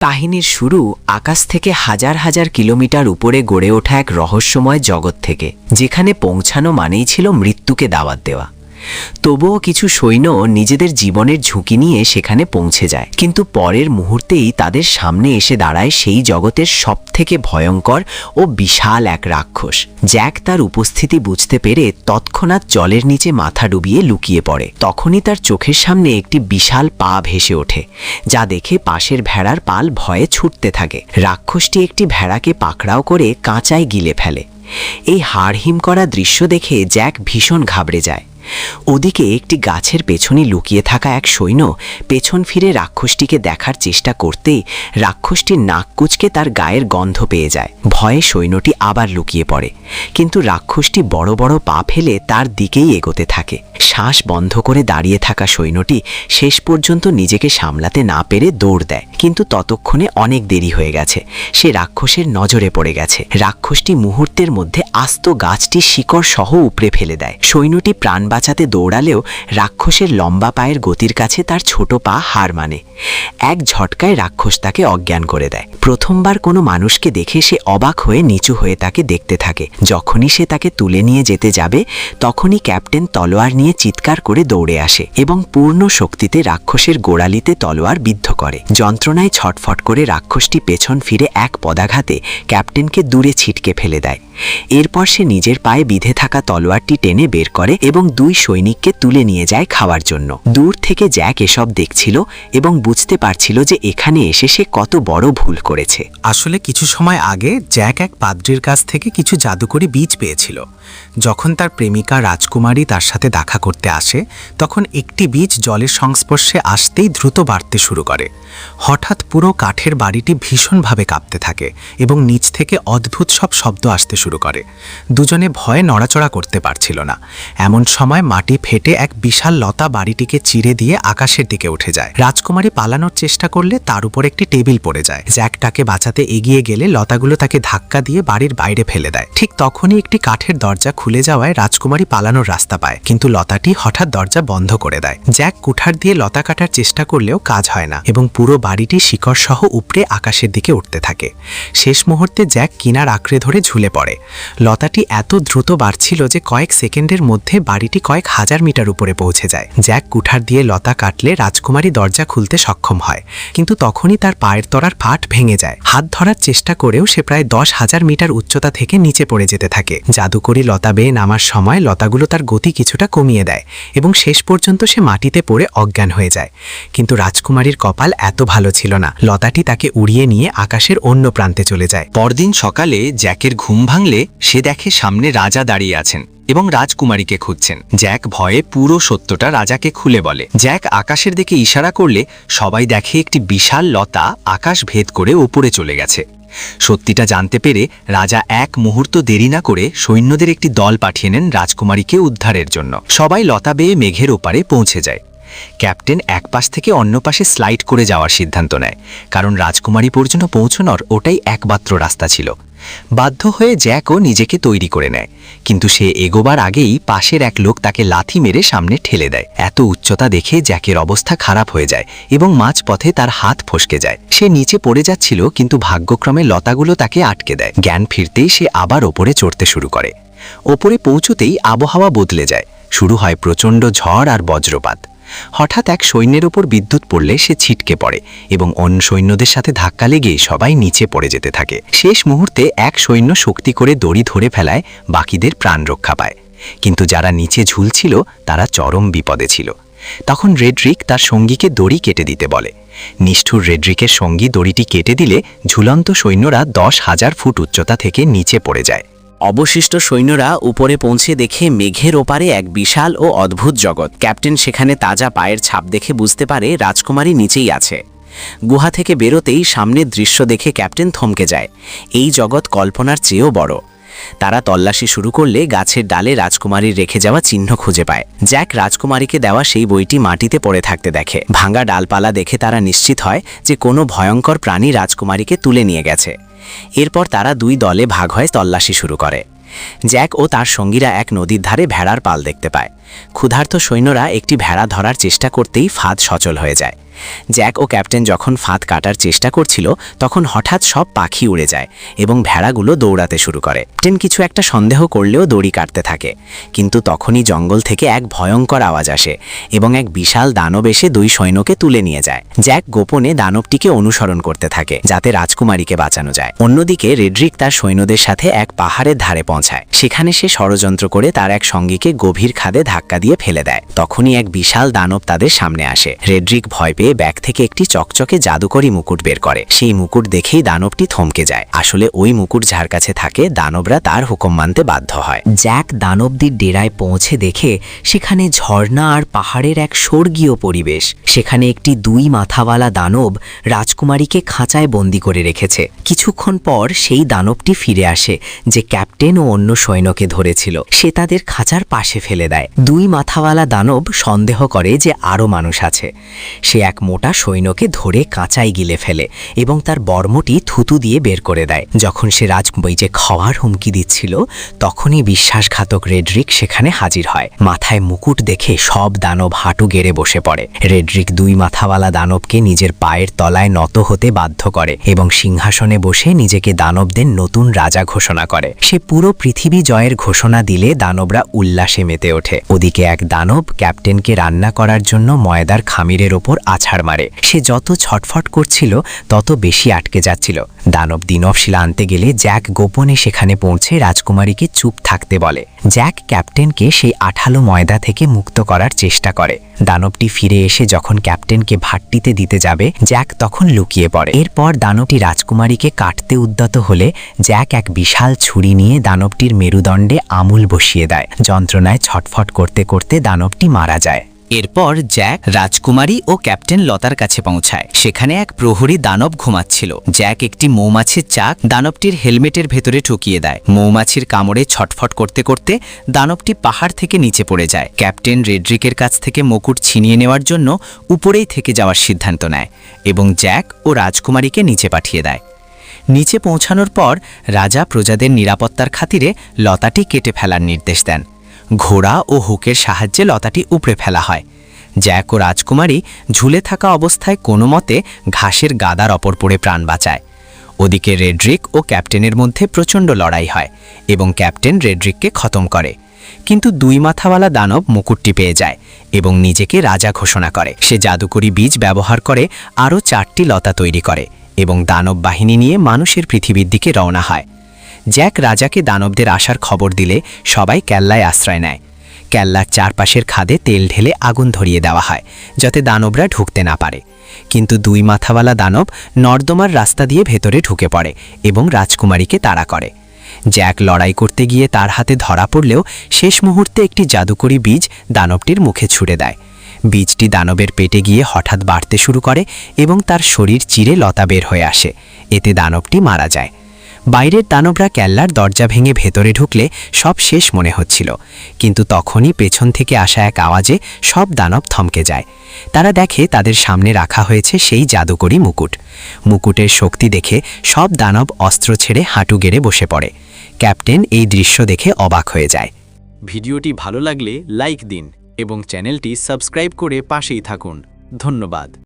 কাহিনীর শুরু আকাশ থেকে হাজার হাজার কিলোমিটার উপরে গড়ে ওঠা এক রহস্যময় জগৎ থেকে, যেখানে পৌঁছানো মানেই ছিল মৃত্যুকে দাওয়াত দেওয়া। তবুও কিছু সৈন্য নিজেদের জীবনের ঝুঁকি নিয়ে সেখানে পৌঁছে যায়, কিন্তু পরের মুহূর্তেই তাদের সামনে এসে দাঁড়ায় সেই জগতের সবথেকে ভয়ঙ্কর ও বিশাল এক রাক্ষস। জ্যাক তার উপস্থিতি বুঝতে পেরে তৎক্ষণাৎ জলের নিচে মাথা ডুবিয়ে লুকিয়ে পড়ে। তখনই তার চোখের সামনে একটি বিশাল পা ভেসে ওঠে, যা দেখে পাশের ভেড়ার পাল ভয়ে ছুটতে থাকে। রাক্ষসটি একটি ভেড়াকে পাকড়াও করে কাঁচায় গিলে ফেলে। এই হাড়হিম করা দৃশ্য দেখে জ্যাক ভীষণ ঘাবড়ে যায়। ওদিকে একটি গাছের পেছনে লুকিয়ে থাকা এক সৈন্য পেছন ফিরে রাক্ষসটিকে দেখার চেষ্টা করতেই রাক্ষসটির নাক কুঁচকে তার গায়ের গন্ধ পেয়ে যায়। ভয়ে সৈন্যটি আবার লুকিয়ে পড়ে, কিন্তু রাক্ষসটি বড় বড় পা ফেলে তার দিকেই এগোতে থাকে। শ্বাস বন্ধ করে দাঁড়িয়ে থাকা সৈন্যটি শেষ পর্যন্ত নিজেকে সামলাতে না পেরে দৌড় দেয়, কিন্তু ততক্ষণে অনেক দেরি হয়ে গেছে। সে রাক্ষসের নজরে পড়ে গেছে। রাক্ষসটি মুহূর্তের মধ্যে আস্ত গাছটি শিকড় সহ উপড়ে ফেলে দেয়। সৈন্যটি প্রাণ বাঁচাতে দৌড়ালেও রাক্ষসের লম্বা পায়ের গতির কাছে তার ছোট পা হার মানে। এক ঝটকায় রাক্ষস তাকে অজ্ঞান করে দেয়। প্রথমবার কোনো মানুষকে দেখে সে অবাক হয়ে নিচু হয়ে তাকে দেখতে থাকে। যখনই সে তাকে তুলে নিয়ে যেতে যাবে, তখনই ক্যাপ্টেন তলোয়ার নিয়ে চিৎকার করে দৌড়ে আসে এবং পূর্ণ শক্তিতে রাক্ষসের গোড়ালিতে তলোয়ার বিদ্ধ করে। যন্ত্রণায় ছটফট করে রাক্ষসটি পেছন ফিরে এক পদাঘাতে ক্যাপ্টেনকে দূরে ছিটকে ফেলে দেয়। এরপর সে নিজের পায়ে বিঁধে থাকা তলোয়ারটি টেনে বের করে এবং দুই সৈনিককে তুলে নিয়ে যায় খাওয়ার জন্য। দূর থেকে জ্যাক এসব দেখছিল এবং বুঝতে পারছিল যে এখানে এসে সে কত বড় ভুল করেছে। আসলে কিছু সময় আগে জ্যাক এক পাদ্রির কাছ থেকে কিছু জাদুকরি বীজ পেয়েছিল। যখন তার প্রেমিকা রাজকুমারী তার সাথে দেখা করতে আসে, তখন একটি বীজ জলের সংস্পর্শে আসতেই দ্রুত বাড়তে শুরু করে। হঠাৎ পুরো কাঠের বাড়িটি ভীষণভাবে কাঁপতে থাকে এবং নিচ থেকে অদ্ভুত সব শব্দ আসতে শুরু করে। দুজনে ভয়ে নড়াচড়া করতে পারছিল না। এমন সময় মাটি ফেটে এক বিশাল লতা বাড়িটিকে চিরে দিয়ে আকাশের দিকে উঠে যায়। রাজকুমারী পালানোর চেষ্টা করলে তার উপর একটি টেবিল পড়ে যায়। জ্যাক তাকে বাঁচাতে এগিয়ে গেলে লতাগুলো তাকে ধাক্কা দিয়ে বাড়ির বাইরে ফেলে দেয়। ঠিক তখনই একটি কাঠের দরজা খুলে যাওয়ায় রাজকুমারী পালানোর রাস্তা পায়, কিন্তু লতাটি হঠাৎ দরজা বন্ধ করে দেয়। জ্যাক কুঠার দিয়ে লতা কাটার চেষ্টা করলেও কাজ হয় না এবং পুরো বাড়িটি শিকড় সহ উপড়ে আকাশের দিকে উঠতে থাকে। শেষ মুহূর্তে জ্যাক কিনার আঁকড়ে ধরে ঝুলে পড়ে। লতাটি এত দ্রুত বাড়ছিল যে কয়েক সেকেন্ডের মধ্যে বাড়িটি কয়েক হাজার মিটার উপরে পৌঁছে যায়। জ্যাক কুঠার দিয়ে লতা কাটলে রাজকুমারী দরজা খুলতে সক্ষম হয়, কিন্তু তখনই তার পায়ের তলার ফাট ভেঙে যায়। হাত ধরার চেষ্টা করেও সে প্রায় 10,000 মিটার উচ্চতা থেকে নিচে পড়ে যেতে থাকে। জাদুকরি লতা বেয়ে নামার সময় লতাগুলো তার গতি কিছুটা কমিয়ে দেয় এবং শেষ পর্যন্ত সে মাটিতে পড়ে অজ্ঞান হয়ে যায়। কিন্তু রাজকুমারীর কপাল এত ভালো ছিল না। লতাটি তাকে উড়িয়ে নিয়ে আকাশের অন্য প্রান্তে চলে যায়। পরদিন সকালে জ্যাকের ঘুম ভাঙলে সে দেখে সামনে রাজা দাঁড়িয়ে আছেন এবং রাজকুমারীকে খুঁজছেন। জ্যাক ভয়ে পুরো সত্যটা রাজাকে খুলে বলে। জ্যাক আকাশের দিকে ইশারা করলে সবাই দেখে একটি বিশাল লতা আকাশ ভেদ করে উপরে চলে গেছে। সত্যিটা জানতে পেরে রাজা এক মুহূর্ত দেরি না করে সৈন্যদের একটি দল পাঠিয়ে নেন রাজকুমারীকে উদ্ধারের জন্য। সবাই লতা বেয়ে মেঘের ওপারে পৌঁছে যায়। ক্যাপ্টেন এক পাশ থেকে অন্য পাশে স্লাইড করে যাওয়ার সিদ্ধান্ত নেয়, কারণ রাজকুমারী পর্যন্ত পৌঁছানোর ওটাই একমাত্র রাস্তা ছিল। বাধ্য হয়ে জ্যাকও নিজেকে তৈরি করে নেয়, কিন্তু সে এগোবার আগেই পাশের এক লোক তাকে লাথি মেরে সামনে ঠেলে দেয়। এত উচ্চতা দেখে জ্যাকের অবস্থা খারাপ হয়ে যায় এবং মাঝপথে তার হাত ফসকে যায়। সে নিচে পড়ে যাচ্ছিল, কিন্তু ভাগ্যক্রমে লতাগুলো তাকে আটকে দেয়। জ্ঞান ফিরতেই সে আবার ওপরে চড়তে শুরু করে। ওপরে পৌঁছতেই আবহাওয়া বদলে যায়। শুরু হয় প্রচণ্ড ঝড় আর বজ্রপাত। হঠাৎ এক সৈন্যের ওপর বিদ্যুৎ পড়লে সে ছিটকে পড়ে এবং অন্য সৈন্যদের সাথে ধাক্কা লেগে সবাই নিচে পড়ে যেতে থাকে। শেষ মুহূর্তে এক সৈন্য শক্তি করে দড়ি ধরে ফেলায় বাকিদের প্রাণ রক্ষা পায়, কিন্তু যারা নিচে ঝুলছিল তারা চরম বিপদে ছিল। তখন রেড্রিক তার সঙ্গীকে দড়ি কেটে দিতে বলে। নিষ্ঠুর রেড্রিকের সঙ্গী দড়িটি কেটে দিলে ঝুলন্ত সৈন্যরা 10,000 ফুট উচ্চতা থেকে নিচে পড়ে যায়। অবশিষ্ট সৈন্যরা উপরে পৌঁছে দেখে মেঘের ওপারে এক বিশাল ও অদ্ভুত জগৎ। ক্যাপ্টেন সেখানে তাজা পায়ের ছাপ দেখে বুঝতে পারে রাজকুমারী নিচেই আছে। গুহা থেকে বেরোতেই সামনের দৃশ্য দেখে ক্যাপ্টেন থমকে যায়। এই জগৎ কল্পনার চেয়েও বড়। তারা তল্লাশি শুরু করলে গাছের ডালে রাজকুমারীর রেখে যাওয়া চিহ্ন খুঁজে পায়। জ্যাক রাজকুমারীকে দেওয়া সেই বইটি মাটিতে পড়ে থাকতে দেখে। ভাঙা ডালপালা দেখে তারা নিশ্চিত হয় যে কোনো ভয়ঙ্কর প্রাণী রাজকুমারীকে তুলে নিয়ে গেছে। এরপর তারা দুই দলে ভাগ হয়ে তল্লাশি শুরু করে। জ্যাক ও তার সঙ্গীরা এক নদীর ধারে ভেড়ার পাল দেখতে পায়। ক্ষুধার্ত সৈন্যরা একটি ভেড়া ধরার চেষ্টা করতেই ফাঁদ সচল হয়ে যায়। জ্যাক ও ক্যাপ্টেন যখন ফাঁদ কাটার চেষ্টা করছিল তখন হঠাৎ সব পাখি উড়ে যায় এবং ভেড়াগুলো দৌড়াতে শুরু করে। ক্যাপ্টেন কিছু একটা সন্দেহ করলেও দড়ি কাটতে থাকে, কিন্তু তখনই জঙ্গল থেকে এক ভয়ঙ্কর আওয়াজ আসে এবং এক বিশাল দানব এসে 2 সৈন্যকে তুলে নিয়ে যায়। জ্যাক গোপনে দানবটিকে অনুসরণ করতে থাকে যাতে রাজকুমারীকে বাঁচানো যায়। অন্যদিকে রেড্রিক তার সৈন্যদের সাথে এক পাহাড়ের ধারে পৌঁছায়। সেখানে সে ষড়যন্ত্র করে তার এক সঙ্গীকে গভীর খাদে ধাক্কা দিয়ে ফেলে দেয়। তখনই এক বিশাল দানব তাদের সামনে আসে। রেড্রিক ভয় পেয়ে ব্যাগ থেকে একটি চকচকে জাদুকরি মুকুট বের করে। সেই মুকুট দেখেই দানবটি থমকে যায়। আসলে ওই মুকুট যার কাছে থাকে দানবরা তার হুকুম মানতে বাধ্য হয়। জ্যাক দানবদের ডেরায় পৌঁছে দেখে সেখানে ঝর্ণা আর পাহাড়ের এক স্বর্গীয় পরিবেশ। সেখানে একটি 2 মাথাওয়ালা দানব রাজকুমারীকে খাঁচায় বন্দি করে রেখেছে। কিছুক্ষণ পর সেই দানবটি ফিরে আসে যে ক্যাপ্টেন ও অন্য সৈন্যকে ধরেছিল। সে তাদের খাঁচার পাশে ফেলে দেয়। 2 মাথাওয়ালা দানব সন্দেহ করে যে আরও মানুষ আছে। সে এক মোটা সৈন্যকে ধরে কাঁচায় গিলে ফেলে এবং তার বর্মটি থুতু দিয়ে বের করে দেয়। যখন সে রাজকুমারীকে খাওয়ার হুমকি দিচ্ছিল তখনই বিশ্বাসঘাতক রেড্রিক সেখানে হাজির হয়। মাথায় মুকুট দেখে সব দানব হাঁটু গেড়ে বসে পড়ে। রেড্রিক 2 মাথাওয়ালা দানবকে নিজের পায়ের তলায় নত হতে বাধ্য করে এবং সিংহাসনে বসে নিজেকে দানবদের নতুন রাজা ঘোষণা করে। সে পুরো পৃথিবী জয়ের ঘোষণা দিলে দানবরা উল্লাসে মেতে ওঠে। ওদিকে এক দানব ক্যাপ্টেনকে রান্না করার জন্য ময়দার খামিরের ওপর আছাড় মারে। সে যত ছটফট করছিল তত বেশি আটকে যাচ্ছিল। দানব দিনবশিলা আনতে গেলে জ্যাক গোপনে সেখানে পৌঁছে রাজকুমারীকে চুপ থাকতে বলে। জ্যাক ক্যাপ্টেনকে সেই আঠালো ময়দা থেকে মুক্ত করার চেষ্টা করে। দানবটি ফিরে এসে যখন ক্যাপ্টেনকে ভাট্টিতে দিতে যাবে জ্যাক তখন লুকিয়ে পড়ে। এরপর দানবটি রাজকুমারীকে কাটতে উদ্যত হলে জ্যাক এক বিশাল ছুরি নিয়ে দানবটির মেরুদণ্ডে আমূল বসিয়ে দেয়। যন্ত্রণায় ছটফট করতে করতে দানবটি মারা যায়। এরপর জ্যাক রাজকুমারী ও ক্যাপ্টেন লতার কাছে পৌঁছায়। সেখানে এক প্রহরী দানব ঘুমাচ্ছিল। জ্যাক একটি মৌমাছির চাক দানবটির হেলমেটের ভেতরে ঠুকিয়ে দেয়। মৌমাছির কামড়ে ছটফট করতে করতে দানবটি পাহাড় থেকে নিচে পড়ে যায়। ক্যাপ্টেন রেড্রিকের কাছ থেকে মুকুট ছিনিয়ে নেওয়ার জন্য উপরেই থেকে যাওয়ার সিদ্ধান্ত নেয় এবং জ্যাক ও রাজকুমারীকে নিচে পাঠিয়ে দেয়। নিচে পৌঁছানোর পর রাজা প্রজাদের নিরাপত্তার খাতিরে লতাটি কেটে ফেলার নির্দেশ দেন। ঘোড়া ও হুকের সাহায্যে লতাটি উপড়ে ফেলা হয়। জ্যাক ও রাজকুমারী ঝুলে থাকা অবস্থায় কোনো মতে ঘাসের গাদার ওপর পড়ে প্রাণ বাঁচায়। ওদিকে রেড্রিক ও ক্যাপ্টেনের মধ্যে প্রচণ্ড লড়াই হয় এবং ক্যাপ্টেন রেড্রিককে খতম করে। কিন্তু 2 মাথাওয়ালা দানব মুকুটটি পেয়ে যায় এবং নিজেকে রাজা ঘোষণা করে। সে জাদুকরি বীজ ব্যবহার করে আরও 4টি লতা তৈরি করে এবং দানব বাহিনী নিয়ে মানুষের পৃথিবীর দিকে রওনা হয়। জ্যাক রাজাকে দানবদের আসার খবর দিলে সবাই কেল্লায় আশ্রয় নেয়। কেল্লার চারপাশের খাদে তেল ঢেলে আগুন ধরিয়ে দেওয়া হয় যাতে দানবরা ঢুকতে না পারে। কিন্তু 2 মাথাওয়ালা দানব নর্দমার রাস্তা দিয়ে ভেতরে ঢুকে পড়ে এবং রাজকুমারীকে তাড়া করে। জ্যাক লড়াই করতে গিয়ে তার হাতে ধরা পড়লেও শেষ মুহূর্তে একটি জাদুকরি বীজ দানবটির মুখে ছুঁড়ে দেয়। বীজটি দানবের পেটে গিয়ে হঠাৎ বাড়তে শুরু করে এবং তার শরীর চিরে লতা বের হয়ে আসে। এতে দানবটি মারা যায়। বাইরের দানবরা কেল্লার দরজা ভেঙে ভেতরে ঢুকলে সব শেষ মনে হচ্ছিল, কিন্তু তখনই পেছন থেকে আসা এক আওয়াজে সব দানব থমকে যায়। তারা দেখে তাদের সামনে রাখা হয়েছে সেই জাদুকরি মুকুট। মুকুটের শক্তি দেখে সব দানব অস্ত্র ছেড়ে হাঁটু গেড়ে বসে পড়ে। ক্যাপ্টেন এই দৃশ্য দেখে অবাক হয়ে যায়। ভিডিওটি ভালো লাগলে লাইক দিন এবং চ্যানেলটি সাবস্ক্রাইব করে পাশেই থাকুন। ধন্যবাদ।